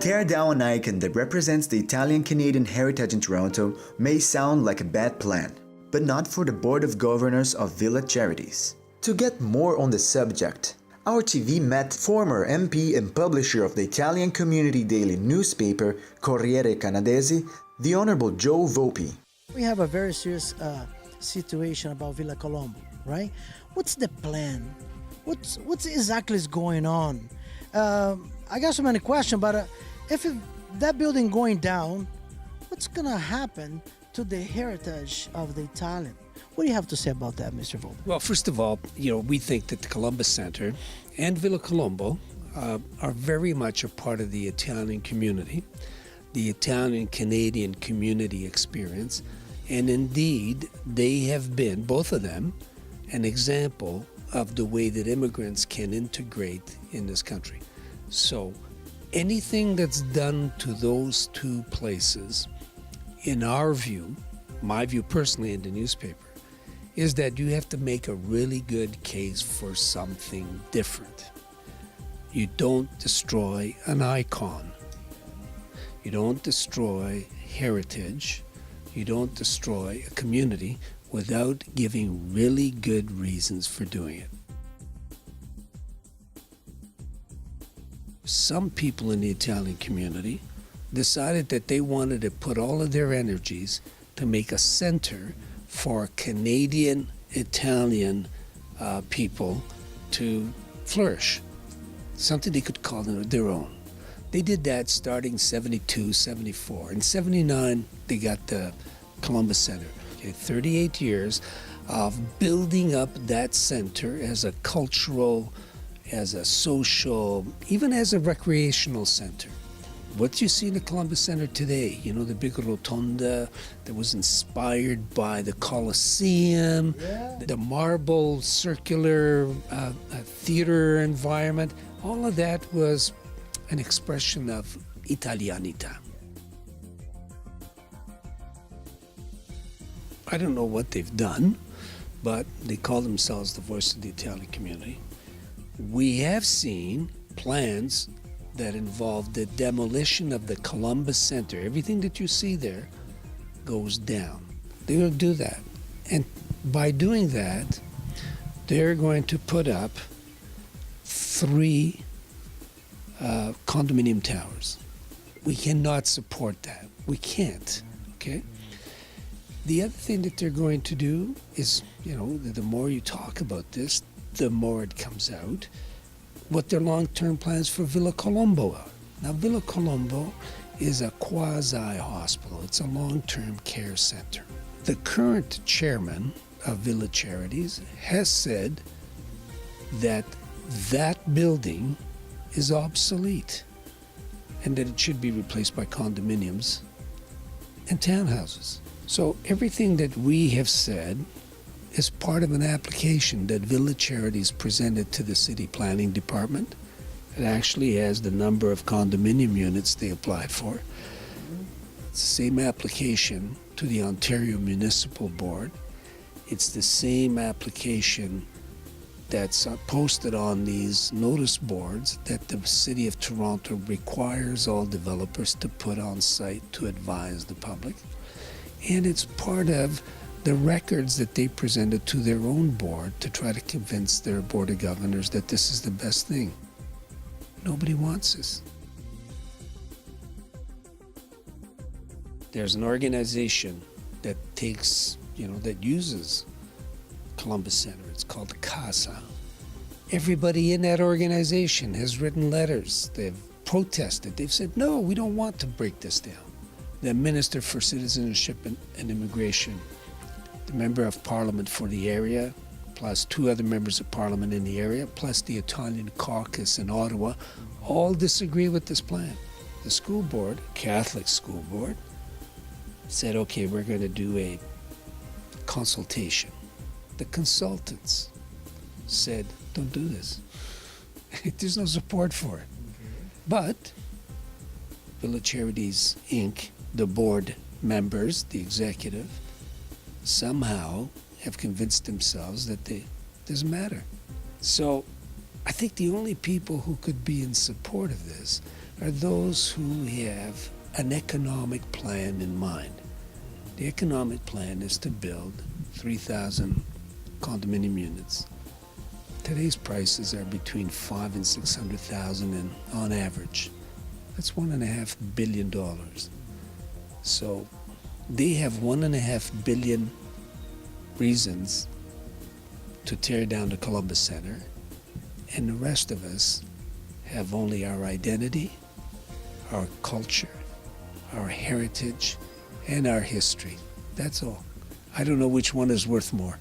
tear down an icon that represents the Italian-Canadian heritage in Toronto may sound like a bad plan, but not for the Board of Governors of Villa Charities. To get more on the subject, our TV met former MP and publisher of the Italian community daily newspaper Corriere Canadese, the Honorable Joe Volpe. We have a very serious situation about Villa Colombo, right? What's the plan? What's exactly is going on? I got so many questions, but if that building going down, what's gonna happen to the heritage of the Italian? What do you have to say about that, Mr. Volpe? Well, first of all, we think that the Columbus Center and Villa Colombo are very much a part of the Italian community, the Italian-Canadian community experience, and indeed, they have been, both of them, an example of the way that immigrants can integrate in this country. So anything that's done to those two places, in our view, my view personally in the newspaper, is that you have to make a really good case for something different. You don't destroy an icon. You don't destroy heritage. You don't destroy a community without giving really good reasons for doing it. Some people in the Italian community decided that they wanted to put all of their energies to make a center for Canadian Italian people to flourish, something they could call their own. They did that starting 72, 74. In 79, they got the Columbus Center. 38 years of building up that center as a cultural, as a social, even as a recreational center. What you see in the Columbus Center today, the big rotunda that was inspired by the Colosseum, the marble circular theater environment, all of that was an expression of Italianità. I don't know what they've done, but they call themselves the voice of the Italian community. We have seen plans that involve the demolition of the Columbus Center. Everything that you see there goes down. They're going to do that. And by doing that, they're going to put up 3 condominium towers. We cannot support that. We can't, okay? The other thing that they're going to do is, the more you talk about this, the more it comes out what their long-term plans for Villa Colombo are. Now, Villa Colombo is a quasi-hospital. It's a long-term care center. The current chairman of Villa Charities has said that that building is obsolete and that it should be replaced by condominiums and townhouses. So everything that we have said is part of an application that Villa Charities presented to the city planning department. It actually has the number of condominium units they applied for. It's the same application to the Ontario Municipal Board. It's the same application that's posted on these notice boards that the City of Toronto requires all developers to put on site to advise the public. And it's part of the records that they presented to their own board to try to convince their Board of Governors that this is the best thing. Nobody wants this. There's an organization that takes, that uses Columbus Center. It's called CASA. Everybody in that organization has written letters. They've protested. They've said, no, we don't want to break this down. The Minister for Citizenship and Immigration, the Member of Parliament for the area, plus 2 other members of Parliament in the area, plus the Italian caucus in Ottawa, all disagree with this plan. The school board, Catholic school board, said, okay, we're going to do a consultation. The consultants said, don't do this. There's no support for it. But Villa Charities, Inc., the board members, the executive, somehow have convinced themselves that it doesn't matter. So I think the only people who could be in support of this are those who have an economic plan in mind. The economic plan is to build 3,000 condominium units. Today's prices are between $500,000 and $600,000, and on average, that's $1.5 billion. So they have $1.5 billion reasons to tear down the Columbus Center, and the rest of us have only our identity, our culture, our heritage, and our history. That's all. I don't know which one is worth more.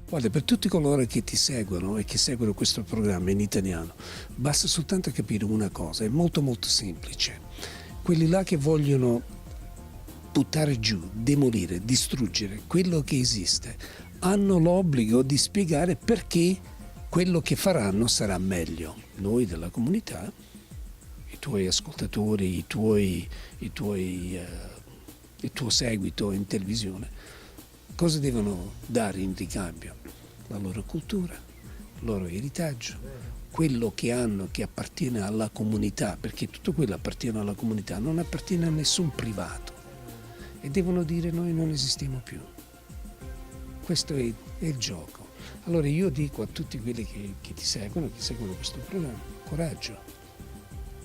Guarda, per tutti coloro che ti seguono e che seguono questo programma in italiano, basta soltanto capire una cosa, è molto molto semplice. Quelli là che vogliono buttare giù, demolire, distruggere quello che esiste, hanno l'obbligo di spiegare perché quello che faranno sarà meglio. Noi della comunità, i tuoi ascoltatori, il tuo seguito in televisione, cosa devono dare in ricambio? La loro cultura, il loro eritaggio, quello che hanno che appartiene alla comunità, perché tutto quello appartiene alla comunità, non appartiene a nessun privato. E devono dire noi non esistiamo più. Questo è il gioco. Allora io dico a tutti quelli che ti seguono, che seguono questo programma, coraggio,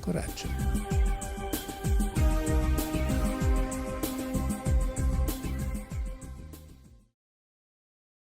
coraggio.